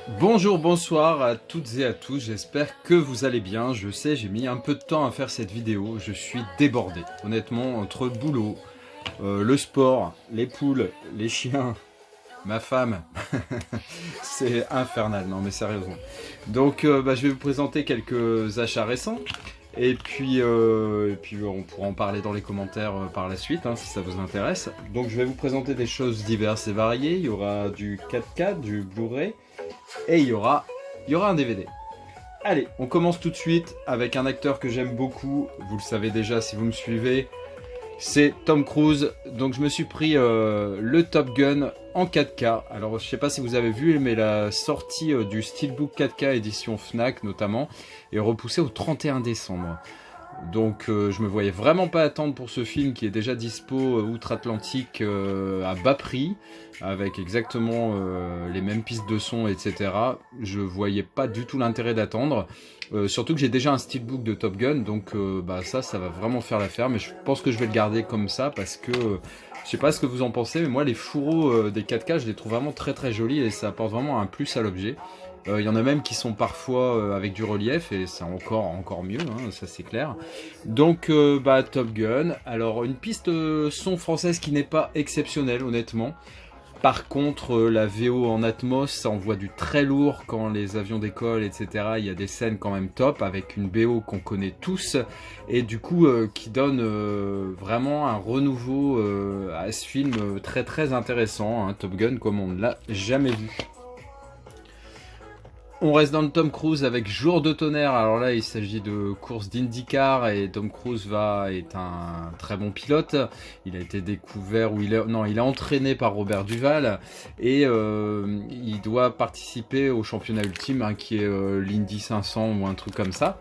Bonjour, bonsoir à toutes et à tous, j'espère que vous allez bien. Je sais, j'ai mis un peu de temps à faire cette vidéo, je suis débordé. Honnêtement, entre boulot, le sport, les poules, les chiens, ma femme, c'est infernal, non mais sérieusement. Donc je vais vous présenter quelques achats récents. Et puis on pourra en parler dans les commentaires par la suite, hein, si ça vous intéresse. Donc je vais vous présenter des choses diverses et variées. Il y aura du 4K, du Blu-ray, et il y aura un DVD. Allez, on commence tout de suite avec un acteur que j'aime beaucoup. Vous le savez déjà si vous me suivez. C'est Tom Cruise. Donc je me suis pris le Top Gun en 4K. Alors je sais pas si vous avez vu, mais la sortie du Steelbook 4K édition Fnac notamment est repoussée au 31 décembre. Donc je me voyais vraiment pas attendre pour ce film qui est déjà dispo outre-Atlantique à bas prix, avec exactement les mêmes pistes de son, etc. Je voyais pas du tout l'intérêt d'attendre, surtout que j'ai déjà un steelbook de Top Gun, donc ça va vraiment faire l'affaire, mais je pense que je vais le garder comme ça parce que je sais pas ce que vous en pensez, mais moi les fourreaux des 4K je les trouve vraiment très très jolis et ça apporte vraiment un plus à l'objet. Il y en a même qui sont parfois avec du relief et c'est encore mieux, hein, ça c'est clair. Donc Top Gun, alors une piste son française qui n'est pas exceptionnelle honnêtement. Par contre la VO en Atmos, ça envoie du très lourd quand les avions décollent, etc. Il y a des scènes quand même top avec une BO qu'on connaît tous et du coup qui donne vraiment un renouveau à ce film très très intéressant, hein, Top Gun comme on ne l'a jamais vu. On reste dans le Tom Cruise avec Jour de tonnerre. Alors là, il s'agit de course d'IndyCar et Tom Cruise est un très bon pilote. Il a été découvert il est entraîné par Robert Duval et il doit participer au championnat ultime, hein, qui est l'Indy 500 ou un truc comme ça.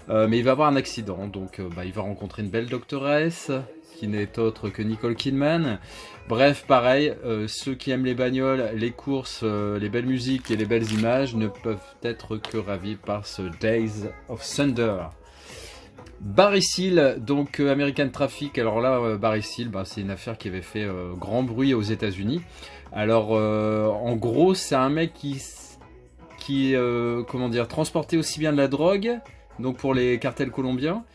Mais il va avoir un accident, donc il va rencontrer une belle doctoresse qui n'est autre que Nicole Kidman. Bref, pareil, ceux qui aiment les bagnoles, les courses, les belles musiques et les belles images ne peuvent être que ravis par ce Days of Thunder. Barry Seal, donc American Traffic. Alors là, Barry Seal, c'est une affaire qui avait fait grand bruit aux États-Unis. Alors, en gros, c'est un mec qui transportait aussi bien de la drogue, donc pour les cartels colombiens,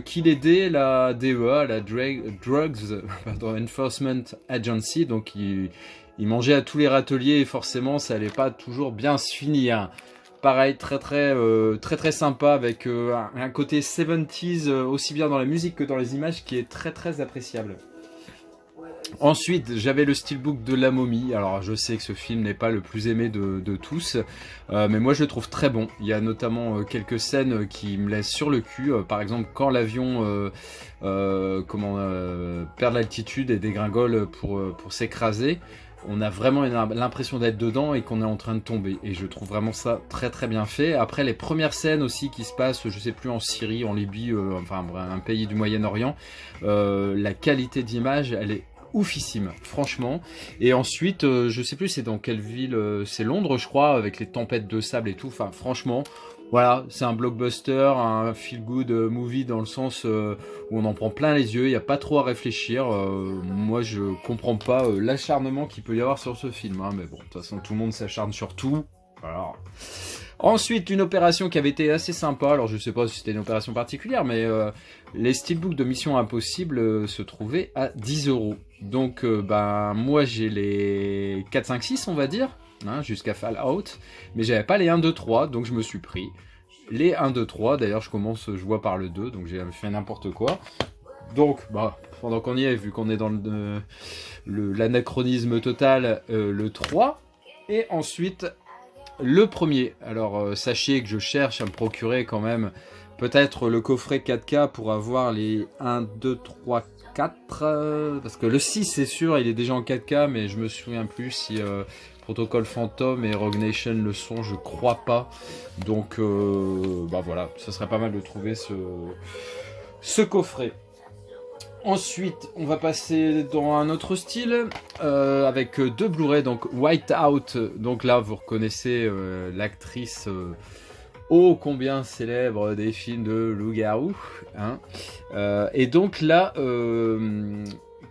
qu'il aidait la DEA, la Drugs Enforcement Agency, donc il mangeait à tous les râteliers et forcément ça allait pas toujours bien se finir. Pareil, très sympa avec un côté 70s aussi bien dans la musique que dans les images qui est très très appréciable. Ensuite, j'avais le steelbook de La Momie. Alors, je sais que ce film n'est pas le plus aimé de tous, mais moi je le trouve très bon. Il y a notamment quelques scènes qui me laissent sur le cul. Par exemple, quand l'avion perd l'altitude et dégringole pour s'écraser, on a vraiment l'impression d'être dedans et qu'on est en train de tomber. Et je trouve vraiment ça très très bien fait. Après, les premières scènes aussi qui se passent, je sais plus, en Syrie, en Libye, un pays du Moyen-Orient, la qualité d'image, elle est oufissime, franchement. Et ensuite, je sais plus c'est dans quelle ville, c'est Londres je crois, avec les tempêtes de sable et tout. Enfin franchement, voilà, c'est un blockbuster, un feel-good movie dans le sens où on en prend plein les yeux, il n'y a pas trop à réfléchir. Moi je comprends pas l'acharnement qu'il peut y avoir sur ce film, hein, mais bon, de toute façon tout le monde s'acharne sur tout. Voilà. Ensuite, une opération qui avait été assez sympa, alors je sais pas si c'était une opération particulière, mais les steelbooks de Mission Impossible se trouvaient à 10 €. Donc moi j'ai les 4, 5, 6 on va dire, hein, jusqu'à Fallout, mais j'avais pas les 1, 2, 3, donc je me suis pris les 1, 2, 3, d'ailleurs je vois par le 2, donc j'ai fait n'importe quoi. Donc pendant qu'on y est, vu qu'on est dans l'anachronisme total, le 3, et ensuite le premier. Alors sachez que je cherche à me procurer quand même peut-être le coffret 4K pour avoir les 1, 2, 3, 4, parce que le 6 c'est sûr il est déjà en 4K, mais je me souviens plus si Protocol Phantom et Rogue Nation le sont, je crois pas. Donc voilà, ce serait pas mal de trouver ce coffret. Ensuite, on va passer dans un autre style avec deux Blu-ray, donc Whiteout. Donc là, vous reconnaissez l'actrice ô combien célèbre des films de loup-garou. Hein. Et donc là,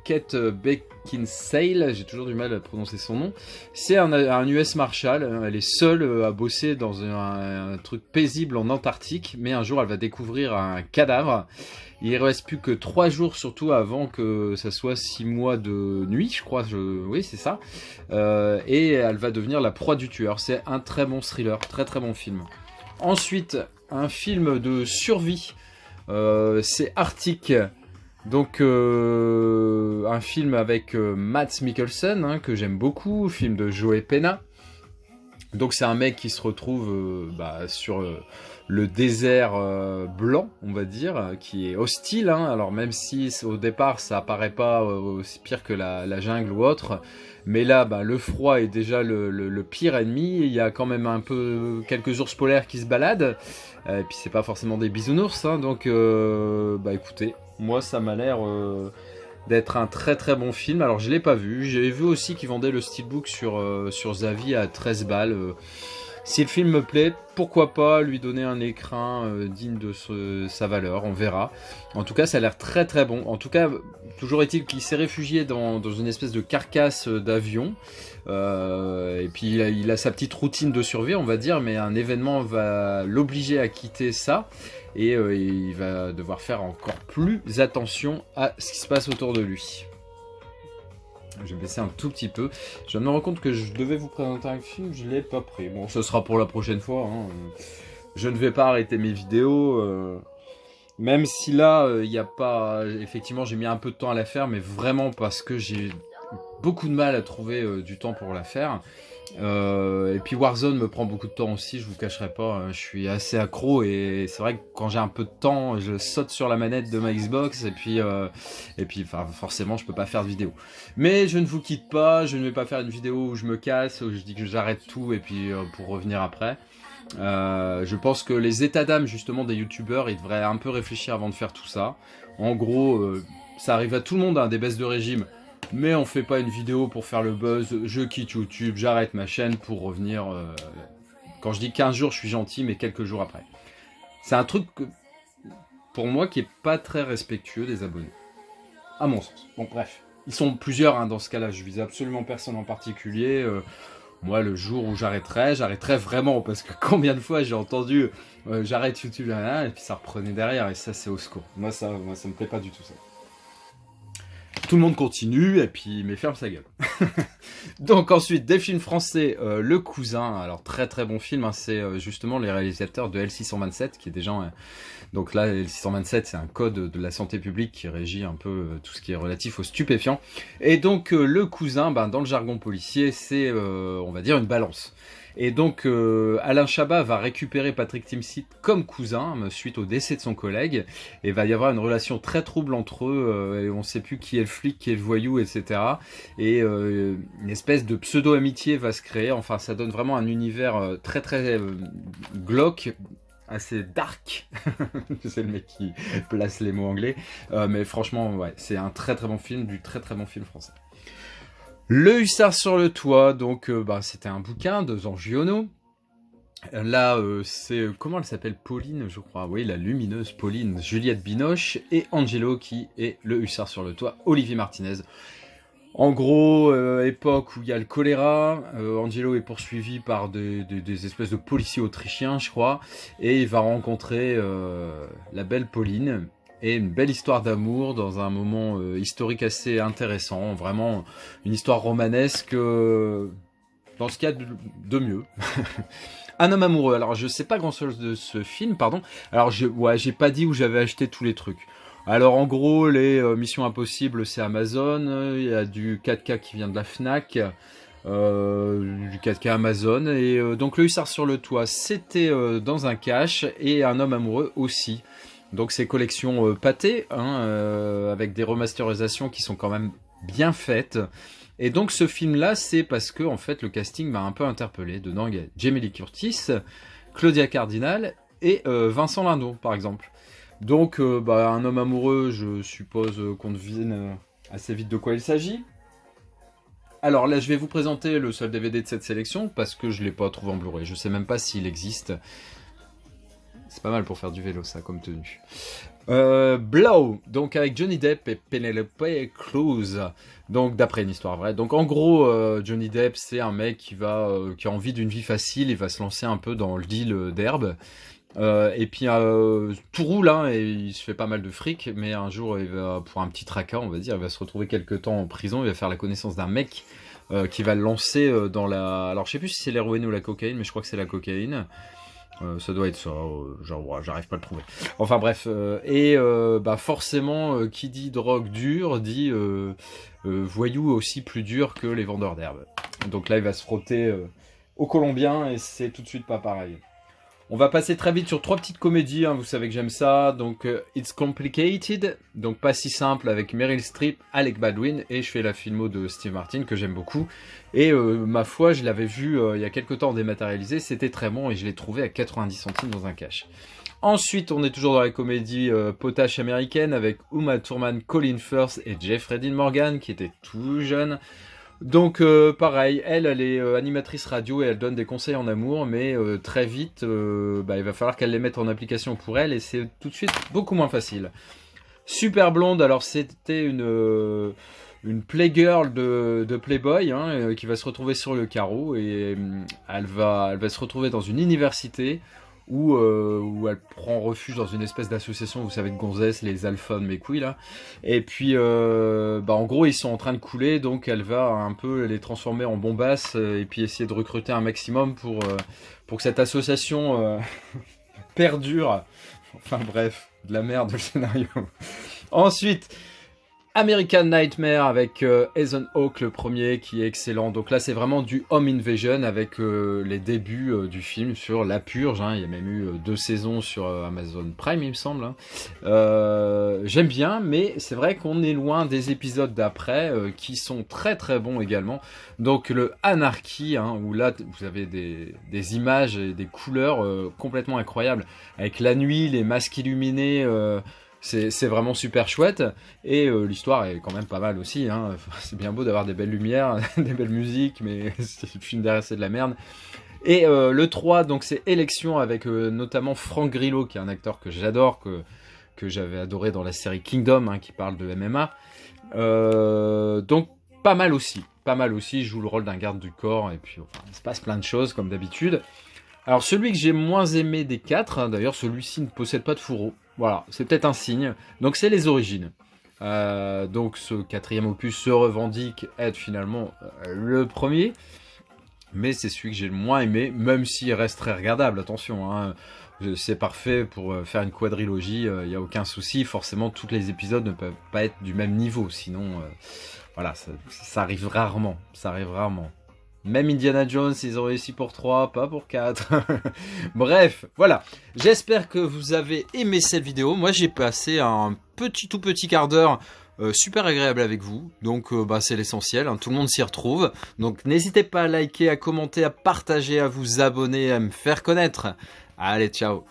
Kate Beckinsale, j'ai toujours du mal à prononcer son nom. C'est un US Marshal, elle est seule à bosser dans un truc paisible en Antarctique, mais un jour elle va découvrir un cadavre. Il ne reste plus que 3 jours surtout avant que ça soit 6 mois de nuit, je crois, oui c'est ça. Et elle va devenir la proie du tueur. C'est un très bon thriller, très très bon film. Ensuite, un film de survie, c'est Arctic. Donc un film avec Mads Mikkelsen, hein, que j'aime beaucoup, film de Joey Pena. Donc c'est un mec qui se retrouve sur le désert blanc, on va dire, qui est hostile. Hein. Alors même si au départ ça apparaît pas aussi pire que la jungle ou autre, mais là le froid est déjà le pire ennemi. Il y a quand même un peu quelques ours polaires qui se baladent, et puis c'est pas forcément des bisounours, hein, donc écoutez, moi ça m'a l'air d'être un très très bon film. Alors je l'ai pas vu, j'ai vu aussi qu'ils vendaient le steelbook sur Zavi à 13 balles. Si le film me plaît, pourquoi pas lui donner un écrin digne de sa valeur, on verra. En tout cas ça a l'air très très bon. En tout cas, toujours est-il qu'il s'est réfugié dans une espèce de carcasse d'avion. Et puis il a sa petite routine de survie, on va dire, mais un événement va l'obliger à quitter ça. Et il va devoir faire encore plus attention à ce qui se passe autour de lui. Je vais baisser un tout petit peu. Je viens de me rendre compte que je devais vous présenter un film, je ne l'ai pas pris. Bon, ce sera pour la prochaine fois. Hein. Je ne vais pas arrêter mes vidéos. Même si là, il n'y a pas... Effectivement, j'ai mis un peu de temps à la faire, mais vraiment parce que j'ai beaucoup de mal à trouver du temps pour la faire. Et puis Warzone me prend beaucoup de temps aussi, je vous cacherai pas, je suis assez accro et c'est vrai que quand j'ai un peu de temps, je saute sur la manette de ma Xbox et puis forcément je peux pas faire de vidéo. Mais je ne vous quitte pas, je ne vais pas faire une vidéo où je me casse, où je dis que j'arrête tout et puis pour revenir après. Je pense que les états d'âme justement des youtubeurs, ils devraient un peu réfléchir avant de faire tout ça. En gros, ça arrive à tout le monde, hein, des baisses de régime. Mais on fait pas une vidéo pour faire le buzz, je quitte YouTube, j'arrête ma chaîne pour revenir... Quand je dis 15 jours, je suis gentil, mais quelques jours après. C'est un truc, pour moi, qui est pas très respectueux des abonnés. À mon sens. Bon, bref. Ils sont plusieurs, hein, dans ce cas-là. Je vise absolument personne en particulier. Moi, le jour où j'arrêterai vraiment. Parce que combien de fois j'ai entendu j'arrête YouTube, et puis ça reprenait derrière. Et ça, c'est au secours. Moi, ça me plaît pas du tout, ça. Tout le monde continue, et puis mais ferme sa gueule. Donc ensuite, des films français, Le Cousin, alors très très bon film, hein, c'est justement les réalisateurs de L627, qui est déjà... donc là, L627, c'est un code de la santé publique qui régit un peu tout ce qui est relatif aux stupéfiants. Et donc Le Cousin, dans le jargon policier, c'est, on va dire, une balance. Et donc Alain Chabat va récupérer Patrick Timsit comme cousin suite au décès de son collègue, et va y avoir une relation très trouble entre eux, et on ne sait plus qui est le flic, qui est le voyou, etc. Et une espèce de pseudo-amitié va se créer. Enfin, ça donne vraiment un univers très très glauque, assez dark. C'est le mec qui place les mots anglais, mais franchement ouais, c'est un très très bon film, du très très bon film français. Le Hussard sur le toit, donc c'était un bouquin de Jean Giono. Là, c'est, comment elle s'appelle, Pauline, je crois. Oui, la lumineuse Pauline, Juliette Binoche, et Angelo qui est le Hussard sur le toit, Olivier Martinez. En gros, époque où il y a le choléra, Angelo est poursuivi par des espèces de policiers autrichiens, je crois, et il va rencontrer la belle Pauline. Et une belle histoire d'amour dans un moment historique assez intéressant, vraiment une histoire romanesque dans ce qu'il y a de mieux. Un homme amoureux, alors je sais pas grand chose de ce film, pardon, alors j'ai pas dit où j'avais acheté tous les trucs. Alors en gros, les Missions Impossibles c'est Amazon, il y a du 4K qui vient de la Fnac, du 4K Amazon, et donc le Hussard sur le toit c'était dans un cache, et un homme amoureux aussi. Donc c'est collection pâtée, hein, avec des remasterisations qui sont quand même bien faites. Et donc ce film-là, c'est parce que en fait le casting m'a un peu interpellé. Dedans il y a Jamie Lee Curtis, Claudia Cardinal et Vincent Lindon par exemple. Donc un homme amoureux, je suppose qu'on devine assez vite de quoi il s'agit. Alors là je vais vous présenter le seul DVD de cette sélection parce que je ne l'ai pas trouvé en Blu-ray. Je sais même pas s'il existe. C'est pas mal pour faire du vélo ça comme tenue. Blow, donc avec Johnny Depp et Penelope Cruz, donc d'après une histoire vraie. Donc en gros, Johnny Depp, c'est un mec qui a envie d'une vie facile, il va se lancer un peu dans le deal d'herbe. Et puis tout roule, hein, et il se fait pas mal de fric, mais un jour, il va, pour un petit tracas, on va dire, il va se retrouver quelque temps en prison, il va faire la connaissance d'un mec qui va le lancer dans la... Alors je sais plus si c'est l'héroïne ou la cocaïne, mais je crois que c'est la cocaïne. Ça doit être ça, genre ouais, j'arrive pas à le trouver. Enfin bref, bah forcément, qui dit drogue dure, dit voyou aussi plus dur que les vendeurs d'herbe. Donc là, il va se frotter aux Colombiens et c'est tout de suite pas pareil. On va passer très vite sur 3 petites comédies, hein, vous savez que j'aime ça. Donc It's Complicated, donc pas si simple, avec Meryl Streep, Alec Baldwin, et je fais la filmo de Steve Martin que j'aime beaucoup. Et ma foi, je l'avais vu il y a quelques temps dématérialisé, c'était très bon et je l'ai trouvé à 90 centimes dans un cash. Ensuite, on est toujours dans la comédie potache américaine avec Uma Thurman, Colin Firth et Jeffrey Dean Morgan qui était tout jeune. Donc pareil, elle est animatrice radio et elle donne des conseils en amour, mais très vite, il va falloir qu'elle les mette en application pour elle et c'est tout de suite beaucoup moins facile. Super Blonde, alors c'était une playgirl de Playboy hein, qui va se retrouver sur le carreau et elle va se retrouver dans une université où elle prend refuge dans une espèce d'association, vous savez, de gonzesses, les alphas de mes couilles là. Et puis, en gros, ils sont en train de couler, donc elle va un peu les transformer en bombasses et puis essayer de recruter un maximum pour que cette association perdure. Enfin bref, de la merde le scénario. Ensuite, American Nightmare avec Ethan Hawke le premier qui est excellent. Donc là c'est vraiment du Home Invasion avec les débuts du film sur la purge. Hein. Il y a même eu 2 saisons sur Amazon Prime il me semble. Hein. J'aime bien mais c'est vrai qu'on est loin des épisodes d'après qui sont très très bons également. Donc le Anarchy hein, où là vous avez des images et des couleurs complètement incroyables. Avec la nuit, les masques illuminés... C'est vraiment super chouette et l'histoire est quand même pas mal aussi. Hein. C'est bien beau d'avoir des belles lumières, des belles musiques, mais le film derrière c'est de la merde. Et le 3, donc c'est Élection avec notamment Frank Grillo qui est un acteur que j'adore, que j'avais adoré dans la série Kingdom hein, qui parle de MMA. Donc pas mal aussi, il joue le rôle d'un garde du corps et puis enfin, il se passe plein de choses comme d'habitude. Alors celui que j'ai moins aimé des 4, hein, d'ailleurs celui-ci ne possède pas de fourreau. Voilà, c'est peut-être un signe. Donc c'est Les Origines. Donc ce 4e opus se revendique être finalement le premier. Mais c'est celui que j'ai le moins aimé, même s'il reste très regardable, attention. Hein. C'est parfait pour faire une quadrilogie, il n'y a aucun souci. Forcément, tous les épisodes ne peuvent pas être du même niveau. Sinon, voilà, ça arrive rarement. Ça arrive rarement. Même Indiana Jones, ils ont réussi pour 3, pas pour 4. Bref, voilà. J'espère que vous avez aimé cette vidéo. Moi, j'ai passé un tout petit quart d'heure super agréable avec vous. Donc, c'est l'essentiel. Hein. Tout le monde s'y retrouve. Donc, n'hésitez pas à liker, à commenter, à partager, à vous abonner, à me faire connaître. Allez, ciao.